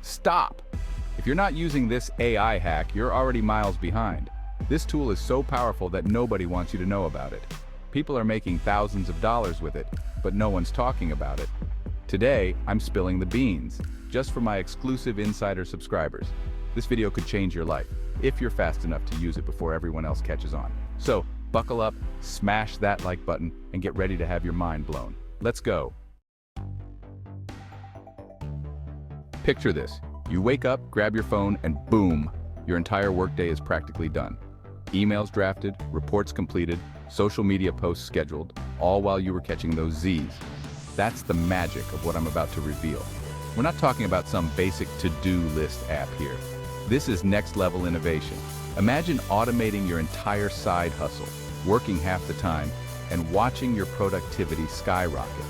Stop! If you're not using this AI hack, you're already miles behind. This tool is so powerful that nobody wants you to know about it. People are making thousands of dollars with it, but no one's talking about it. Today, I'm spilling the beans, just for my exclusive insider subscribers. This video could change your life, if you're fast enough to use it before everyone else catches on. So, buckle up, smash that like button, and get ready to have your mind blown. Let's go. Picture this. You wake up, grab your phone, and boom, your entire workday is practically done. Emails drafted, reports completed, social media posts scheduled, all while you were catching those Z's. That's the magic of what I'm about to reveal. We're not talking about some basic to-do list app here. This is next-level innovation. Imagine automating your entire side hustle, working half the time, and watching your productivity skyrocket.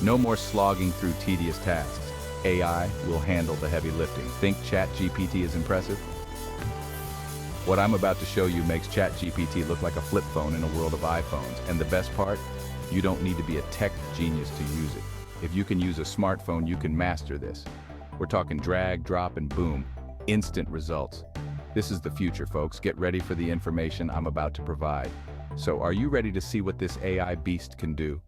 No more slogging through tedious tasks. AI will handle the heavy lifting. Think ChatGPT is impressive? What I'm about to show you makes ChatGPT look like a flip phone in a world of iPhones. And the best part? You don't need to be a tech genius to use it. If you can use a smartphone, you can master this. We're talking drag, drop, and boom. Instant results. This is the future, folks. Get ready for the information I'm about to provide. So, are you ready to see what this AI beast can do?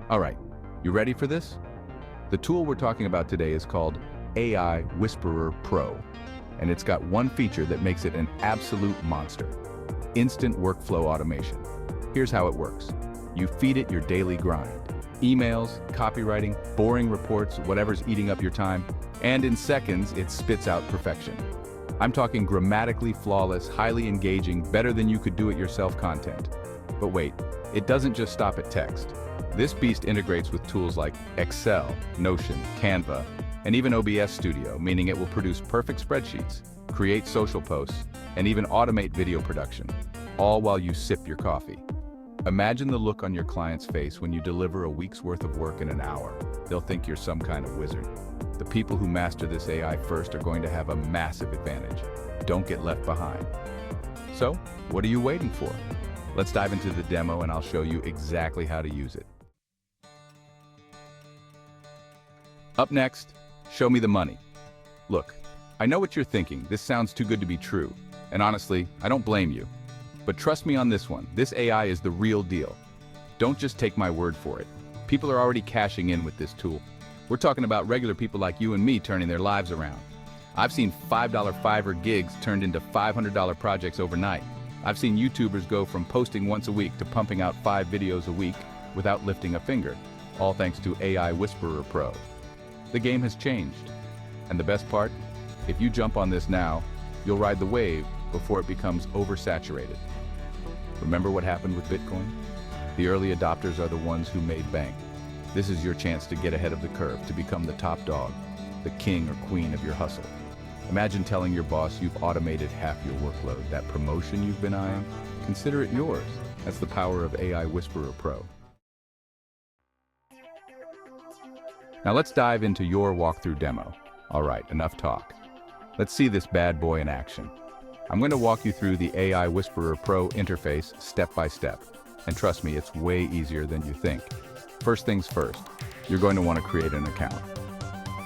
All right. You ready for this? The tool we're talking about today is called AI Whisperer Pro, and it's got one feature that makes it an absolute monster: instant workflow automation. Here's how it works. You feed it your daily grind. Emails, copywriting, boring reports, whatever's eating up your time, and in seconds, it spits out perfection. I'm talking grammatically flawless, highly engaging, better than you could do it yourself content. But wait, it doesn't just stop at text. This beast integrates with tools like Excel, Notion, Canva, and even OBS Studio, meaning it will produce perfect spreadsheets, create social posts, and even automate video production, all while you sip your coffee. Imagine the look on your client's face when you deliver a week's worth of work in an hour. They'll think you're some kind of wizard. The people who master this AI first are going to have a massive advantage. Don't get left behind. So, what are you waiting for? Let's dive into the demo and I'll show you exactly how to use it. Up next, show me the money. Look, I know what you're thinking. This sounds too good to be true. And honestly, I don't blame you. But trust me on this one. This AI is the real deal. Don't just take my word for it. People are already cashing in with this tool. We're talking about regular people like you and me turning their lives around. I've seen $5 Fiverr gigs turned into $500 projects overnight. I've seen YouTubers go from posting once a week to pumping out 5 videos a week without lifting a finger, all thanks to AI Whisperer Pro. The game has changed. And the best part? If you jump on this now, you'll ride the wave before it becomes oversaturated. Remember what happened with Bitcoin? The early adopters are the ones who made bank. This is your chance to get ahead of the curve, to become the top dog, the king or queen of your hustle. Imagine telling your boss you've automated half your workload. That promotion you've been eyeing, consider it yours. That's the power of AI Whisperer Pro. Now let's dive into your walkthrough demo. All right, enough talk. Let's see this bad boy in action. I'm going to walk you through the AI Whisperer Pro interface step by step. And trust me, it's way easier than you think. First things first, you're going to want to create an account.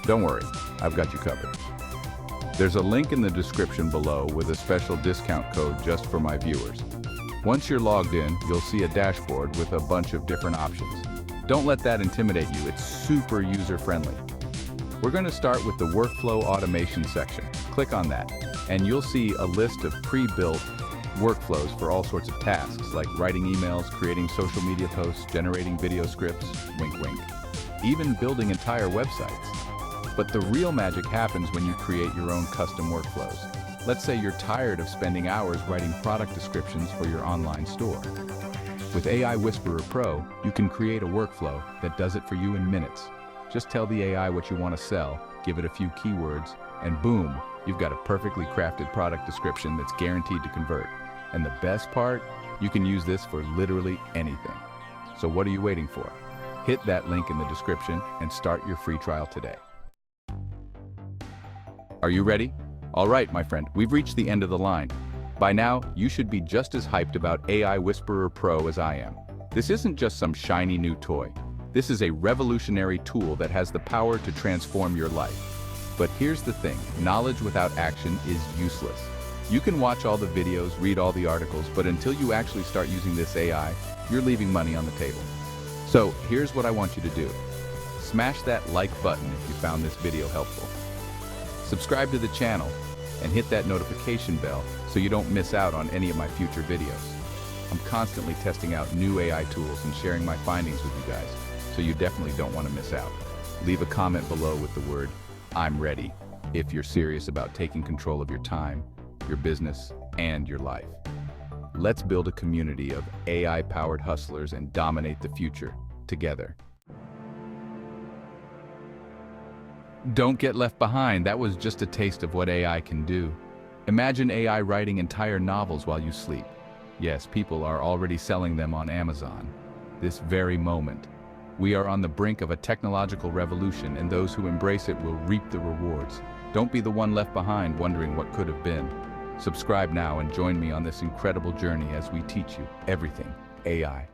Don't worry, I've got you covered. There's a link in the description below with a special discount code just for my viewers. Once you're logged in, you'll see a dashboard with a bunch of different options. Don't let that intimidate you, it's super user-friendly. We're going to start with the workflow automation section. Click on that, and you'll see a list of pre-built workflows for all sorts of tasks, like writing emails, creating social media posts, generating video scripts, wink wink, even building entire websites. But the real magic happens when you create your own custom workflows. Let's say you're tired of spending hours writing product descriptions for your online store. With AI Whisperer Pro, you can create a workflow that does it for you in minutes. Just tell the AI what you want to sell, give it a few keywords, and boom, you've got a perfectly crafted product description that's guaranteed to convert. And the best part, you can use this for literally anything. So what are you waiting for? Hit that link in the description and start your free trial today. Are you ready? All right, my friend, we've reached the end of the line. By now, you should be just as hyped about AI Whisperer Pro as I am. This isn't just some shiny new toy. This is a revolutionary tool that has the power to transform your life. But here's the thing, knowledge without action is useless. You can watch all the videos, read all the articles, but until you actually start using this AI, you're leaving money on the table. So here's what I want you to do. Smash that like button if you found this video helpful. Subscribe to the channel and hit that notification bell so you don't miss out on any of my future videos. I'm constantly testing out new AI tools and sharing my findings with you guys, so you definitely don't want to miss out. Leave a comment below with the word "I'm ready" if you're serious about taking control of your time, your business, and your life. Let's build a community of AI-powered hustlers and dominate the future together. Don't get left behind. That was just a taste of what AI can do. Imagine AI writing entire novels while you sleep. Yes, people are already selling them on Amazon. This very moment. We are on the brink of a technological revolution, and those who embrace it will reap the rewards. Don't be the one left behind wondering what could have been. Subscribe now and join me on this incredible journey as we teach you everything AI.